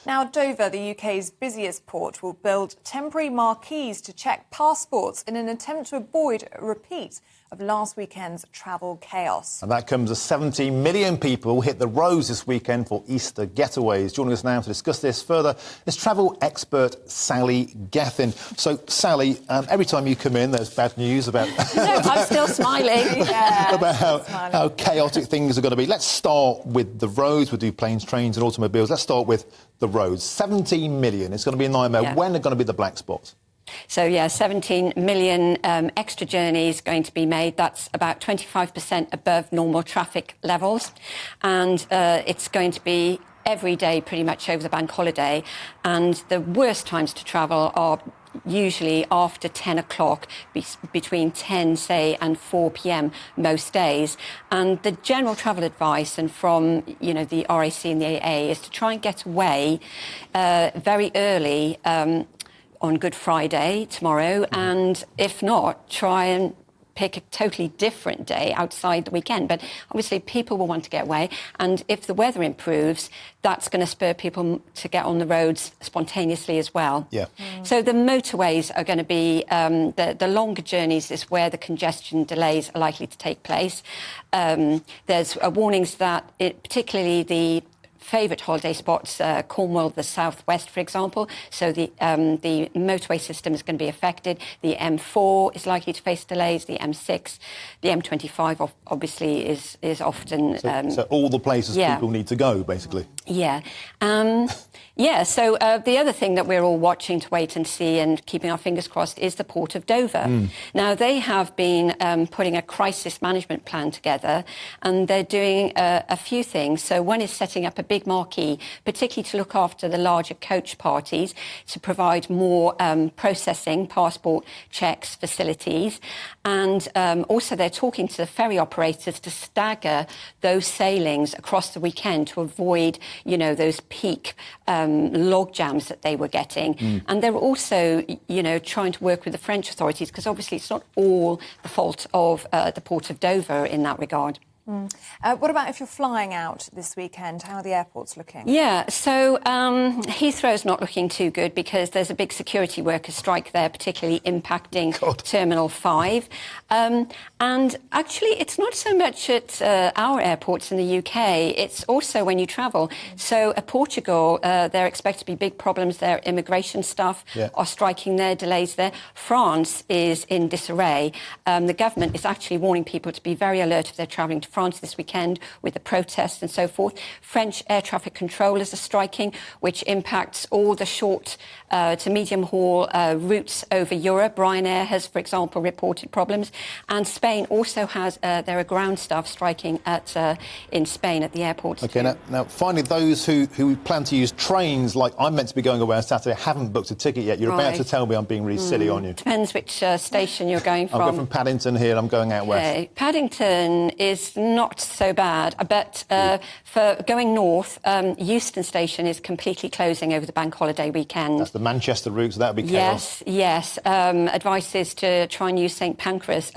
Now, Dover, the UK's busiest port, will build temporary marquees to check passports in an attempt to avoid a repeat of last weekend's travel chaos. And that comes as 70 million people hit the roads this weekend for Easter getaways. Joining us now to discuss this further is travel expert Sally Gethin. So, Sally, every time you come in, there's bad news about... No, I'm still smiling. about how chaotic things are going to be. Let's start with the roads. We'll do planes, trains and automobiles. Let's start with the roads. 17 million. It's going to be a nightmare. Yeah. When are going to be the black spots? So, yeah, 17 million extra journeys going to be made. That's about 25% above normal traffic levels. And it's going to be every day pretty much over the bank holiday. And the worst times to travel are usually after 10 o'clock, between 10, say, and 4 p.m. most days. And the general travel advice, and from, you know, the RAC and the AA, is to try and get away very early on Good Friday tomorrow, and if not, try and pick a totally different day outside the weekend. But obviously people will want to get away, and if the weather improves, that's going to spur people to get on the roads spontaneously as well. Yeah. So the motorways are going to be the longer journeys is where the congestion delays are likely to take place. There's warnings that particularly the favourite holiday spots, Cornwall, the southwest, for example. So the motorway system is going to be affected. The M4 is likely to face delays. The M6, the M25 obviously is often... So all the places people need to go, basically. Yeah. So the other thing that we're all watching to wait and see and keeping our fingers crossed is the Port of Dover. Now, they have been putting a crisis management plan together, and they're doing a few things. So one is setting up a big marquee, particularly to look after the larger coach parties, to provide more processing, passport checks, facilities. And also they're talking to the ferry operators to stagger those sailings across the weekend to avoid, you know, those peak log jams that they were getting. And they're also, you know, trying to work with the French authorities, because obviously it's not all the fault of the Port of Dover in that regard. What about if you're flying out this weekend? How are the airports looking? Yeah, so Heathrow's not looking too good because there's a big security workers' strike there, particularly impacting Terminal 5. And actually, it's not so much at our airports in the UK, it's also when you travel. So at Portugal, there expect to be big problems there. Immigration staff are striking there, delays there. France is in disarray. The government is actually warning people to be very alert if they're travelling to France this weekend with the protests and so forth. French air traffic controllers are striking, which impacts all the short to medium haul routes over Europe. Ryanair has, for example, reported problems. And Spain also has, there are ground staff striking in Spain at the airports. OK, now finally, those who plan to use trains, like I'm meant to be going away on Saturday, haven't booked a ticket yet. You're about to tell me I'm being really silly, aren't you? Depends which station you're going from. I'll go from Paddington here, I'm going out west. Paddington is not so bad, but for going north, Euston Station is completely closing over the bank holiday weekend. That's the Manchester route, so that would be chaos. Yes. Advice is to try and use St Pancras.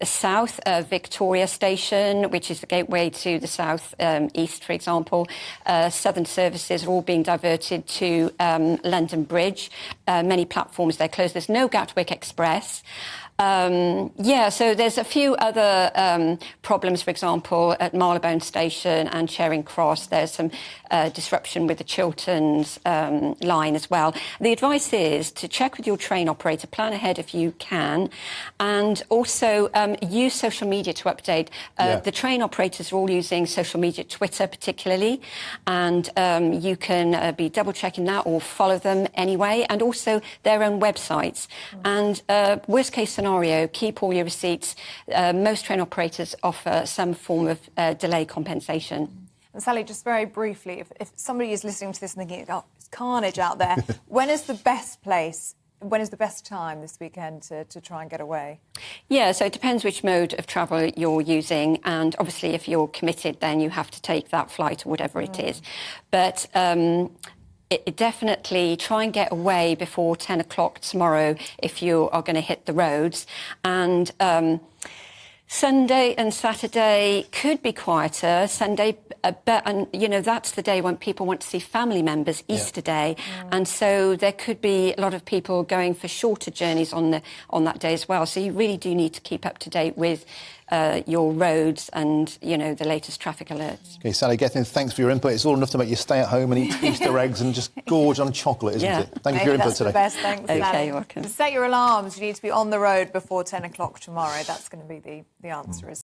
South, Victoria Station, which is the gateway to the south east, for example. Southern services are all being diverted to London Bridge. Many platforms they're closed. There's no Gatwick Express. So there's a few other problems, for example, at Marylebone Station and Charing Cross. There's some disruption with the Chilterns line as well. The advice is to check with your train operator, plan ahead if you can, and also use social media to update. The train operators are all using social media, Twitter particularly, and you can be double-checking that or follow them anyway, and also their own websites. And worst-case scenario, keep all your receipts. Most train operators offer some form of delay compensation. And Sally, just very briefly, if somebody is listening to this and thinking, oh, it's carnage out there, when is the best time this weekend to try and get away? Yeah, so it depends which mode of travel you're using, and obviously if you're committed, then you have to take that flight or whatever it is. But definitely try and get away before 10 o'clock tomorrow if you are going to hit the roads. And Sunday and Saturday could be quieter. Sunday, and you know, that's the day when people want to see family members, Easter Day, and so there could be a lot of people going for shorter journeys on that day as well. So you really do need to keep up to date with your roads and, you know, the latest traffic alerts. OK, Sally Gethin, thanks for your input. It's all enough to make you stay at home and eat Easter eggs and just gorge on chocolate, isn't it? Thank you for your input today. That's the best. Thanks, Sally. OK, you're welcome. To set your alarms, you need to be on the road before 10 o'clock tomorrow. That's going to be the answer, isn't it?